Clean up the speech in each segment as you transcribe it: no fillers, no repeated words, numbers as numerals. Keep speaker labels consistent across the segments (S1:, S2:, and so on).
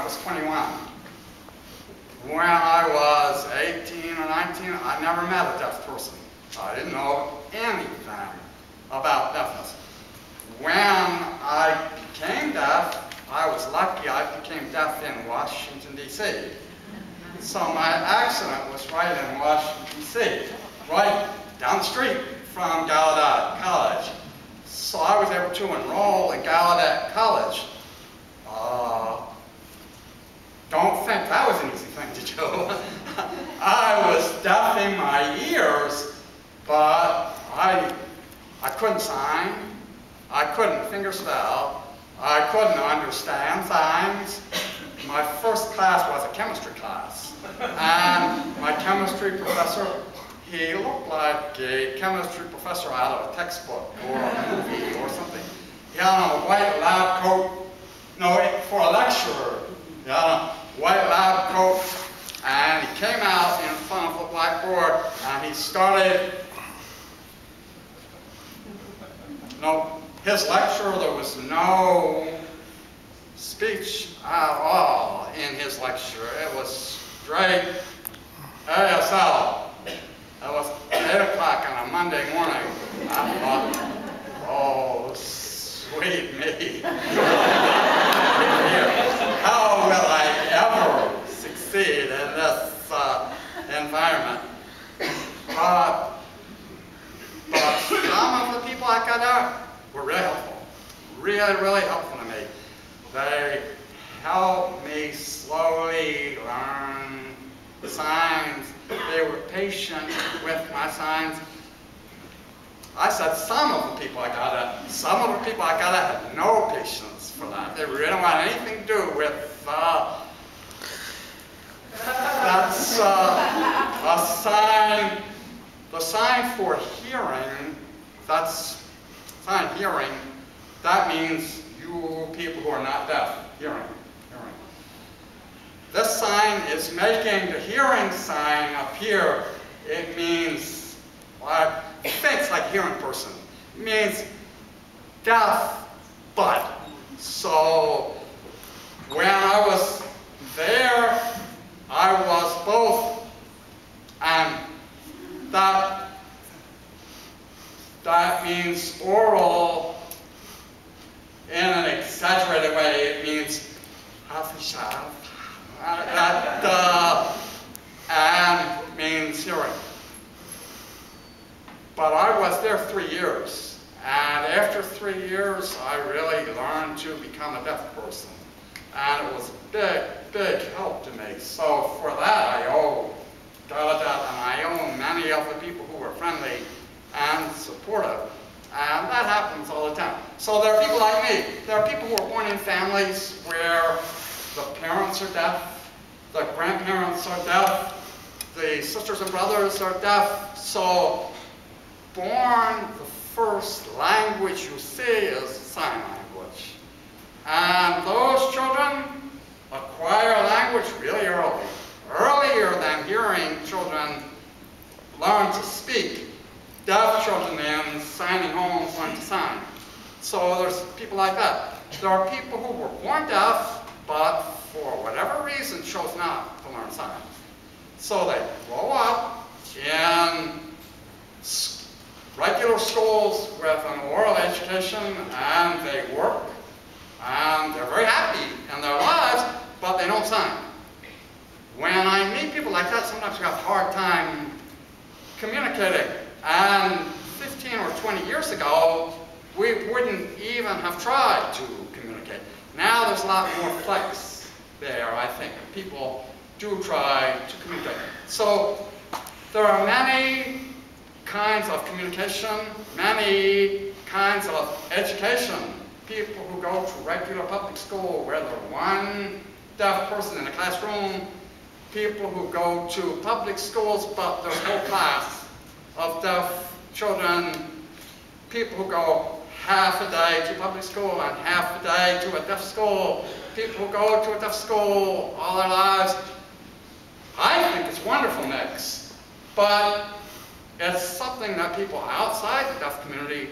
S1: was 21. When I was 18 or 19, I never met a deaf person. I didn't know anything about deafness. When I became deaf, I was lucky I became deaf in Washington, D.C. So my accident was right in Washington, D.C., right down the street from Gallaudet College. So I was able to enroll in Gallaudet College. Don't think that was an easy thing to do. I was deaf in my ears, but I couldn't sign, I couldn't finger spell, I couldn't understand signs. My first class was a chemistry class, and my chemistry professor, he looked like a chemistry professor out of a textbook or a movie or something. He had on a white lab coat, no, for a lecturer. He had a white lab coat, and he came out in front of the blackboard, and he started, his lecture, there was no speech at all in his lecture. It was straight ASL. It was 8 o'clock on a Monday morning. I thought, oh, sweet me. How will I ever succeed in this environment? But some of the people I got out were really helpful. Really helpful to me. They helped me slowly learn the signs. They were patient with my signs. I said some of the people I got at, some of the people I got at had no patience for that. They really didn't want anything to do with that's a sign. The sign for hearing, that's sign hearing, that means you people who are not deaf, hearing. This sign is making the hearing sign appear. It means, well, I think it's like hearing person. It means deaf, but. So when I was there, I was both, and that means oral in an exaggerated way. It means and means hearing. But I was there 3 years, and after 3 years, I really learned to become a deaf person, and it was a big help to me. So for that, I owe Gallaudet, and I owe many of the people who were friendly and supportive. And that happens all the time. So there are people like me. There are people who are born in families where the parents are deaf, the grandparents are deaf, the sisters and brothers are deaf. So born, the first language you see is sign language. And those children acquire language really early. Earlier than hearing children learn to speak. Deaf children in signing homes learn to sign. So there's people like that. There are people who were born deaf, but for whatever reason chose not to learn signs. So they grow up in regular schools with an oral education, and they work, and they're very happy in their lives, but they don't sign. When I meet people like that, sometimes we have a hard time communicating. And 15 or 20 years ago, we wouldn't even have tried to communicate. Now there's a lot more flex there, I think. People do try to communicate. So there are many kinds of communication, many kinds of education. People who go to regular public school where there's one deaf person in a classroom, people who go to public schools but there's a whole class of deaf children, people who go half a day to public school and half a day to a deaf school, people who go to a deaf school all their lives. I think it's a wonderful mix, but it's something that people outside the deaf community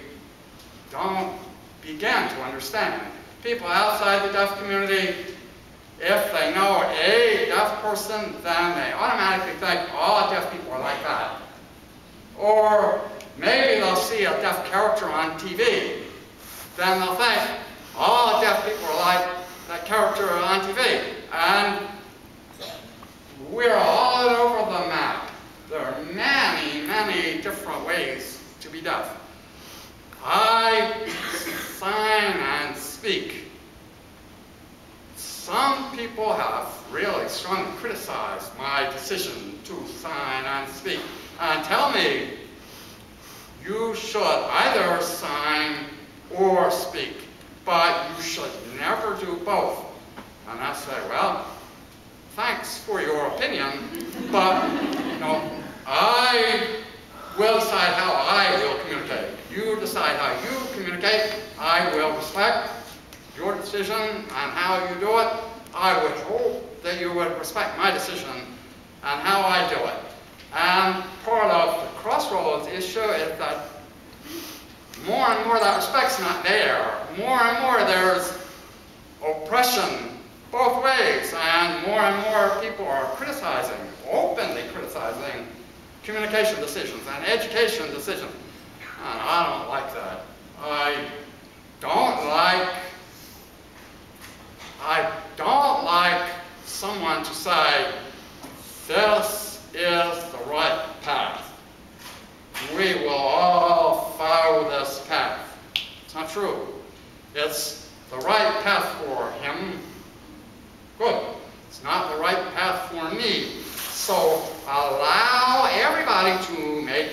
S1: don't begin to understand. People outside the deaf community if they know a deaf person, then they automatically think all deaf people are like that. Or maybe they'll see a deaf character on TV, then they'll think all deaf people are like that character on TV. And we're all over the map. There are many, many different ways to be deaf. I sign and speak. Some people have really strongly criticized my decision to sign and speak and tell me you should either sign or speak, but you should never do both. And I say, well, thanks for your opinion, but I will decide how I will communicate. You decide how you communicate. I will respect your decision and how you do it. I would hope that you would respect my decision and how I do it. And part of the Crossroads issue is that more and more that respect's not there. More and more there's oppression both ways, and more people are criticizing, openly criticizing, communication decisions and education decisions. And I don't like that. I don't like someone to say, this is the right path. We will all follow this path. It's not true. It's the right path for him. Good. It's not the right path for me. So allow everybody to make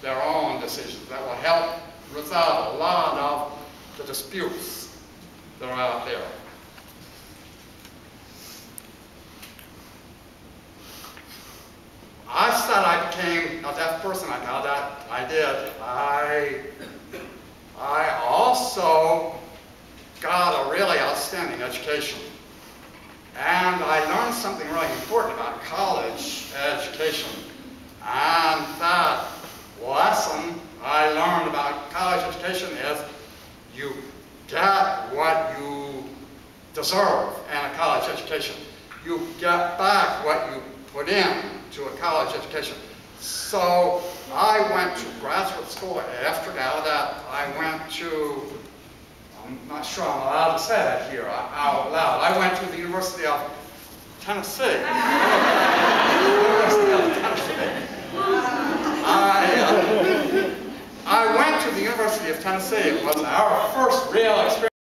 S1: their own decisions. That will help resolve a lot of the disputes that are out there. I said I became a deaf person. I got that. I did. I also got a really outstanding education. And I learned something really important about college education. And that lesson I learned about college education is you get what you deserve in a college education. You get back what you put in to a college education. So I went to graduate school after Gallaudet. I went to, I'm not sure I'm allowed to say that here out loud. I went to the University of Tennessee. University of Tennessee. I went to the University of Tennessee. It was our first real experience.